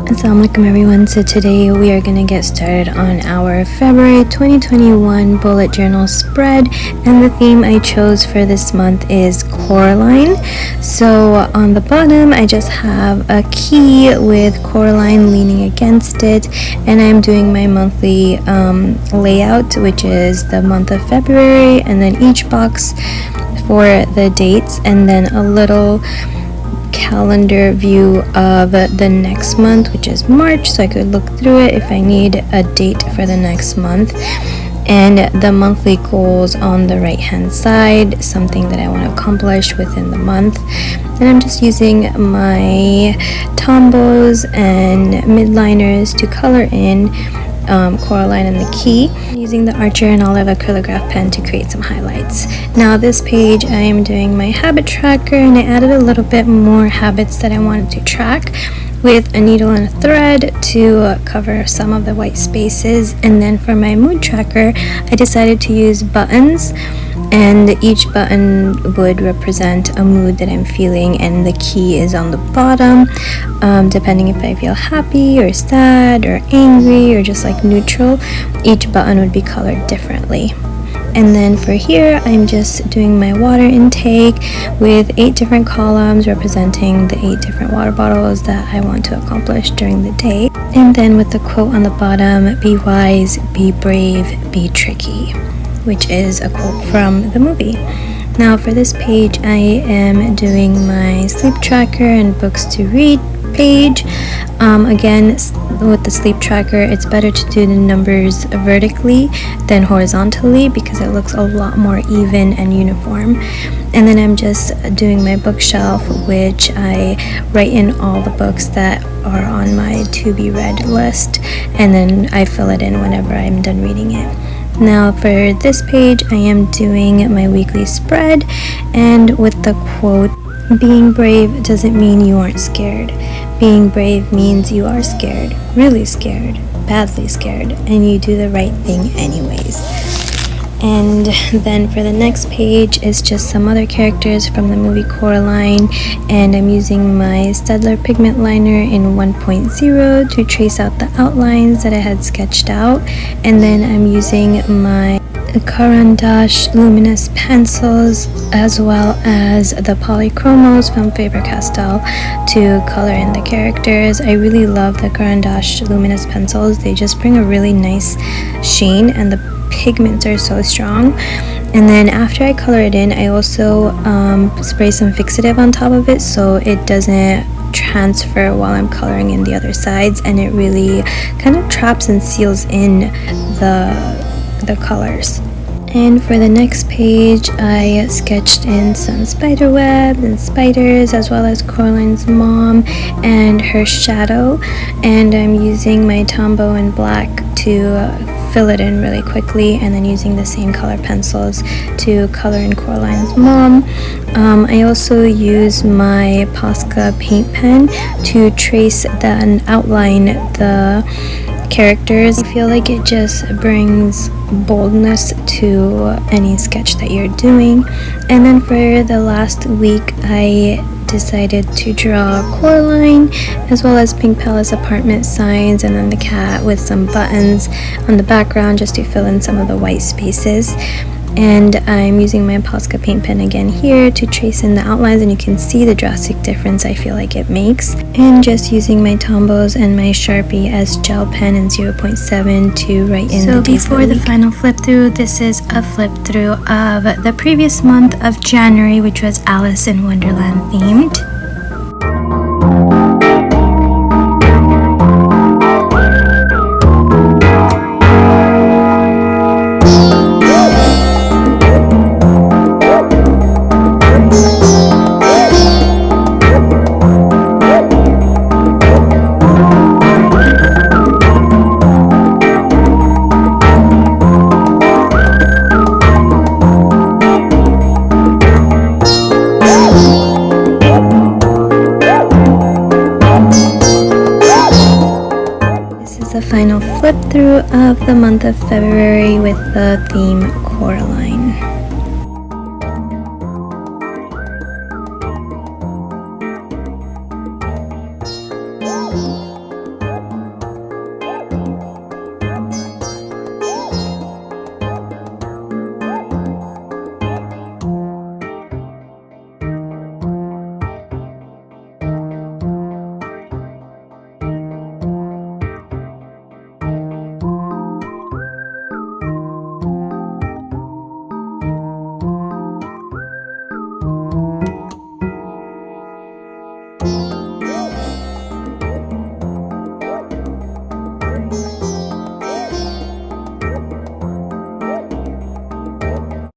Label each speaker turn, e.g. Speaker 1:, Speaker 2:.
Speaker 1: Assalamualaikum everyone. So today we are going to get started on our February 2021 bullet journal spread, and the theme I chose for this month is Coraline. So on the bottom I just have a key with Coraline leaning against it, and I'm doing my monthly layout, which is the month of February, and then each box for the dates, and then a little calendar view of the next month, which is March, so I could look through it if I need a date for the next month, and the monthly goals on the right hand side, something that I want to accomplish within the month. And I'm just using my Tombows and Midliners to color in Coraline and the key, using the Archer and Olive acrylograph pen to create some highlights. Now this page I am doing my habit tracker, and I added a little bit more habits that I wanted to track with a needle and a thread to cover some of the white spaces. And then for my mood tracker I decided to use buttons, and each button would represent a mood that I'm feeling, and the key is on the bottom, depending if I feel happy or sad or angry or just like neutral. Each button would be colored differently. And then for here I'm just doing my water intake with 8 different columns representing the 8 different water bottles that I want to accomplish during the day. And then with the quote on the bottom, be wise, be brave, be tricky, which is a quote from the movie. Now for this page I am doing my sleep tracker and books to read page. Again, with the sleep tracker it's better to do the numbers vertically than horizontally because it looks a lot more even and uniform. And then I'm just doing my bookshelf, which I write in all the books that are on my to be read list, and then I fill it in whenever I'm done reading it. Now for this page I am doing my weekly spread, and with the quote, being brave doesn't mean you aren't scared. Being brave means you are scared, really scared, badly scared, and you do the right thing anyways. And then for the next page is just some other characters from the movie Coraline, and I'm using my Staedtler pigment liner in 1.0 to trace out the outlines that I had sketched out. And then I'm using my Coraline luminous pencils as well as the polychromos from Faber-Castell to color in the characters. I really love the Coraline luminous pencils. They just bring a really nice sheen, and the pigments are so strong. And then after I color it in, I also spray some fixative on top of it so it doesn't transfer while I'm coloring in the other sides, and it really kind of traps and seals in the colors. And for the next page I sketched in some spider webs and spiders, as well as Coraline's mom and her shadow, and I'm using my Tombow in black to fill it in really quickly, and then using the same color pencils to color in Coraline's mom. I also use my Posca paint pen to trace and outline the characters. I feel like it just brings boldness to any sketch that you're doing. And then for the last week I decided to draw Coraline as well as Pink Palace apartment signs, and then the cat with some buttons on the background just to fill in some of the white spaces. And I'm using my Posca paint pen again here to trace in the outlines, and you can see the drastic difference I feel like it makes. And just using my Tombows and my Sharpie as gel pen in 0.7 to write in the days of the week. So before the final flip through, this is a flip through of the previous month of January, which was Alice in Wonderland themed. The final flip through of the month of February with the theme Coraline.